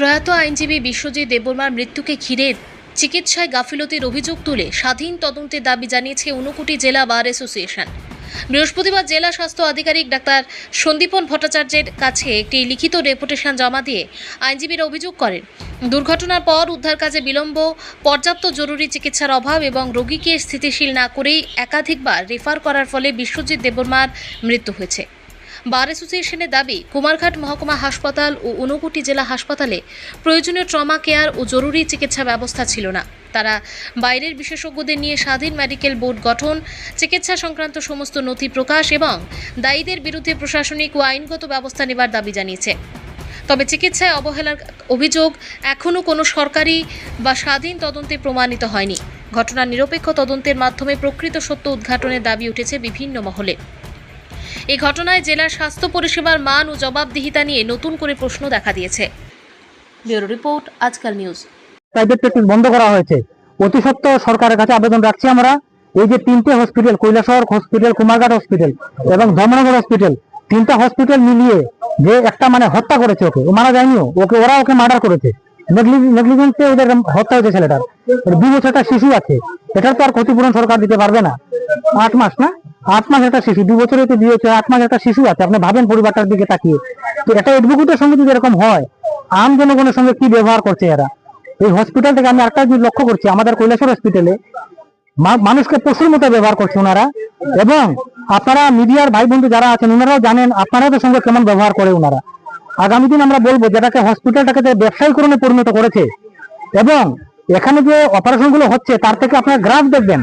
প্রয়াত আইনজীবী বিশ্বজিৎ দেববর্মার মৃত্যুকে ঘিরে চিকিৎসায় গাফিলতির অভিযোগ তুলে স্বাধীন তদন্তের দাবি জানিয়েছে ঊনকোটি জেলা বার অ্যাসোসিয়েশন। বৃহস্পতিবার জেলা স্বাস্থ্য আধিকারিক ডাক্তার সন্দীপন ভট্টাচার্যের কাছে একটি লিখিত ডেপুটেশন জমা দিয়ে আইনজীবীরা অভিযোগ করেন, দুর্ঘটনার পর উদ্ধার কাজে বিলম্ব, পর্যাপ্ত জরুরি চিকিৎসার অভাব এবং রোগীকে স্থিতিশীল না করেই একাধিকবার রেফার করার ফলে বিশ্বজিৎ দেববর্মার মৃত্যু হয়েছে। বার অ্যাসোসিয়েশনের দাবি, কুমারঘাট মহকুমা হাসপাতাল ও ঊনকোটি জেলা হাসপাতালে প্রয়োজনীয় ট্রমা কেয়ার ও জরুরি চিকিৎসা ব্যবস্থা ছিল না। তারা বাইরের বিশেষজ্ঞদের নিয়ে স্বাধীন মেডিকেল বোর্ড গঠন, চিকিৎসা সংক্রান্ত সমস্ত নথি প্রকাশ এবং দায়ীদের বিরুদ্ধে প্রশাসনিক ও আইনগত ব্যবস্থা নেবার দাবি জানিয়েছে। তবে চিকিৎসায় অবহেলার অভিযোগ এখনও কোনো সরকারি বা স্বাধীন তদন্তে প্রমাণিত হয়নি। ঘটনার নিরপেক্ষ তদন্তের মাধ্যমে প্রকৃত সত্য উদ্ঘাটনের দাবি উঠেছে বিভিন্ন মহলে। এই ঘটনায় জেলার স্বাস্থ্য পরিষেবার মান ও জবাবদিহিতা নিয়ে নতুন করে প্রশ্ন দেখা দিয়েছে। ব্যুরো রিপোর্ট, আজকাল নিউজ। প্রাইভেট প্র্যাকটিস বন্ধ করা হয়েছে। অতি সত্ত্বর সরকারের কাছে আবেদন রাখছি আমরা, এই যে তিনটে hospital, Kailashahar hospital, Kumarghat hospital এবং ধর্মনগর হসপিটাল, তিনটা হসপিটাল মিলিয়ে যে একটা হত্যা করেছে, ওকে মারা যায়নি, ওরা ওকে মার্ডার করেছে, নেগলিজেন্সে ওদের হত্যা হয়েছে ছেলেটার। 2 বছরটা শিশু আছে, এটার তো আর ক্ষতিপূরণ সরকার দিতে পারবে না। 8 মাস না, 8 মাস একটা শিশু, 2 বছরে তো বিয়ে হচ্ছে, 8 মাস একটা শিশু আছে। আপনি ভাবেন পরিবারটার দিকে তাকিয়ে। তো একটা এডভোকেটের সঙ্গে যদি এরকম হয়, আম জনগণের সঙ্গে কি ব্যবহার করছে এরা। এই হসপিটাল থেকে আমি একটা জিনিস লক্ষ্য করছি, আমাদের কৈলাসহর হসপিটালে মানুষকে পশুর মতো ব্যবহার করছে ওনারা। এবং আপনারা মিডিয়ার ভাই বন্ধু যারা আছেন, ওনারাও জানেন আপনাদের সঙ্গে কেমন ব্যবহার করে ওনারা। আগামী দিন আমরা বলবো, যেটাকে হসপিটালটাকে ব্যবসায়ীকরণে পরিণত করেছে এবং এখানে যে অপারেশন গুলো হচ্ছে তার থেকে আপনারা গ্রাফ দেখবেন।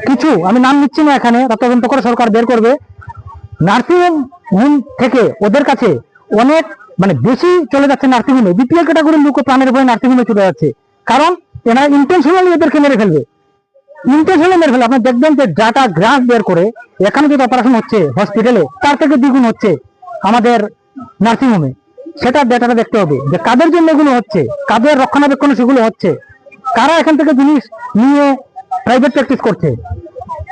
কিছু আমি নাম নিচ্ছি না, এখানে তদন্ত করে সরকার বের করবে। নার্সিং হোম থেকে ওদের কাছে অনেক বেশি চলে যাচ্ছে নার্সিং হোমে। বিপিএল ক্যাটাগরির লোক প্রাণের ভয়ে নার্সিং হোমে চলে যাচ্ছে, কারণ এরা ইন্টেনশনালি এদেরকে মেরে ফেলবে, ইন্টেনশনালি মেরে ফেলবে। আপনি দেখবেন যে ডাটা গ্রাফ বের করে এখানে যে অপারেশন হচ্ছে হসপিটালে, তার থেকে দ্বিগুণ হচ্ছে আমাদের নার্সিং হোমে। সেটা ডেটাটা দেখতে হবে যে কাদের জন্য এগুলো হচ্ছে, কাদের রক্ষণাবেক্ষণে সেগুলো হচ্ছে, কারা এখান থেকে জিনিস নিয়ে প্রাইভেট প্র্যাকটিস করছে।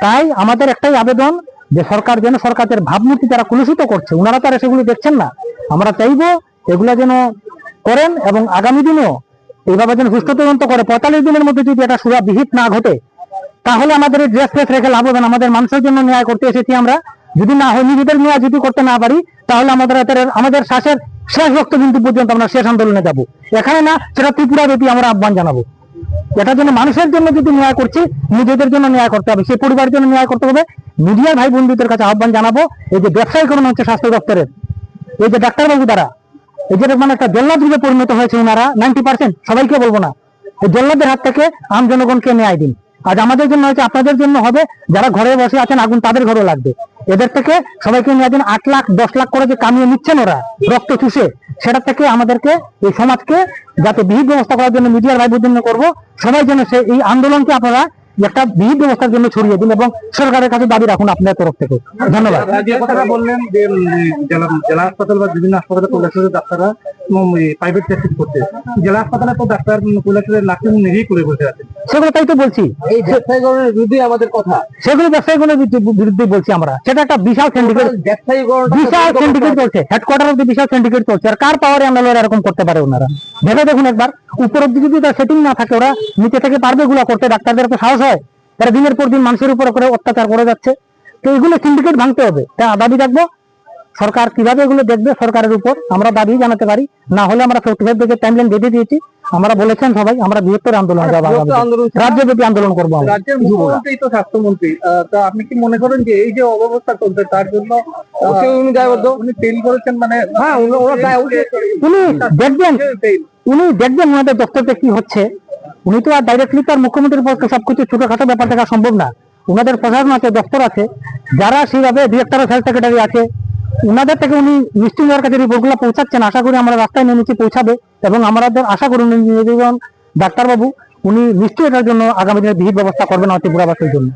তাই আমাদের একটাই আবেদন যে সরকার যেন সরকারের ভাবমূর্তি যারা কলুষিত করছে, ওনারা তারা সেগুলো দেখছেন না। আমরা চাইবো এগুলা যেন করেন এবং আগামী দিনেও এইভাবে যেন সুষ্ঠু তদন্ত করে। 45 দিনের মধ্যে যদি এটা সুরা বিহিত না ঘটে, তাহলে আমাদের এই ড্রেস ফ্রেস রেখে লাভ হবে না। আমাদের মানুষের জন্য ন্যায় করতে এসেছি আমরা, যদি না হয় নিজেদের ন্যায় যদি করতে না পারি, তাহলে আমাদের শ্বাসের শেষ রক্তবিন্দু পর্যন্ত আমরা শেষ আন্দোলনে যাব। এখানে না, সেটা ত্রিপুরা ব্যাপী আমরা আহ্বান জানাবো। এটার জন্য মানুষের জন্য যদি ন্যায় করছি, নিজেদের জন্য ন্যায় করতে হবে, সেই পরিবারের জন্য ন্যায় করতে হবে। মিডিয়ার ভাই বন্ধুদের কাছে আহ্বান জানাবো, এই যে ব্যবসায়ীকরণ হচ্ছে স্বাস্থ্য দপ্তরের, এই যে ডাক্তারবাবু দ্বারা এই যে একটা জল্লাদ রূপে পরিণত হয়েছে ওনারা, 90%, সবাইকে বলবো না, এই জল্লাদের হাত থেকে আম জনগণকে ন্যায় দিন। আজ আমাদের জন্য হয়েছে, আপনাদের জন্য হবে। যারা ঘরে বসে আছেন, আগুন তাদের ঘরেও লাগবে। এদের থেকে সবাইকে ন্যায় দিন। 8 লাখ 10 লাখ করে যে কামিয়ে নিচ্ছেন ওরা রক্ত চুষে, সেটা থেকে আমাদেরকে এই সমাজকে যাতে বিহিত ব্যবস্থা করার জন্য মিডিয়ার ভাই বন্ধু করবো। সবাই যেন এই আন্দোলনকে আপনারা একটা বিহিত ব্যবস্থার জন্য ছড়িয়ে দিন এবং সরকারের কাছে দাবি রাখুন আপনার তরফ থেকে। ধন্যবাদ। যে কথাটা বললেন যে জেলা হাসপাতাল বা বিভিন্ন হাসপাতালে কৈলাসহরের ডাক্তাররা প্রাইভেট প্র্যাকটিস করছে, জেলা হাসপাতালে তো ডাক্তার কৈলাসহরের নার্সিং হোম নিজেই করে বসে আছে। সেগুলো তাই তো বলছি, এই ব্যবসায়ীকরণের বিরুদ্ধে আমাদের কথা, সেগুলো ব্যবসায়ীকরণের বিরুদ্ধে বলছি আমরা। সেটা একটা বিশাল সিন্ডিকেট, চলছে, হেডকোয়ার্টার অব্দি বিশাল সিন্ডিকেট চলছে। আর কার পাওয়ারে আমরা এরকম করতে পারে ওনারা? ভেবে দেখুন একবার, উপর অব্দি যদি তার সেটিং না থাকে, ওরা নিচে থেকে পারবে এগুলো করতে? ডাক্তারদের তো সাহস হয়? তারা দিনের পর দিন মানুষের উপর করে অত্যাচার করে যাচ্ছে। তো এগুলো সিন্ডিকেট ভাঙতে হবে। তা দাবি রাখবো, সরকার কিভাবে এগুলো দেখবে সরকারের উপর আমরা দাবি জানাতে পারি। না হলে আমরা 45 ডেজের টাইমলাইন বেঁধে দিয়েছি। আমরা বলেছেন সবাই, আমরা বৃহত্তর আন্দোলন যাবো, রাজ্যব্যাপী আন্দোলন করবো। রাজ্যের মুখ্যমন্ত্রী তো স্বাস্থ্যমন্ত্রী, তা আপনি কি মনে করেন যে এই যে অব্যবস্থা চলছে তার জন্য উনি দায়বদ্ধ? উনি ফেল করেছেন, হ্যাঁ, উনি দেখবেন ওনাদের দপ্তরতে কি হচ্ছে। উনি তো আর ডাইরেক্টলি তার মুখ্যমন্ত্রীর পক্ষে সবকিছু ছোটখাটো ব্যাপার দেখা সম্ভব না। ওনাদের প্রশাসন আছে, দপ্তর আছে, যারা সেইভাবে ডিরেক্টর অফ হেলথ সেক্রেটারি আছে, ওনাদের থেকে উনি মিষ্টি নেওয়ার কাছে রিপোর্টগুলো পৌঁছাচ্ছেন। আশা করি আমরা রাস্তায় নিয়ে নিচে পৌঁছাবে এবং আমাদের আশা করি ডাক্তারবাবু উনি নিশ্চয়ই এটার জন্য আগামী দিনে বিহিত ব্যবস্থা করবেন ত্রিপুরাবাসীর জন্য।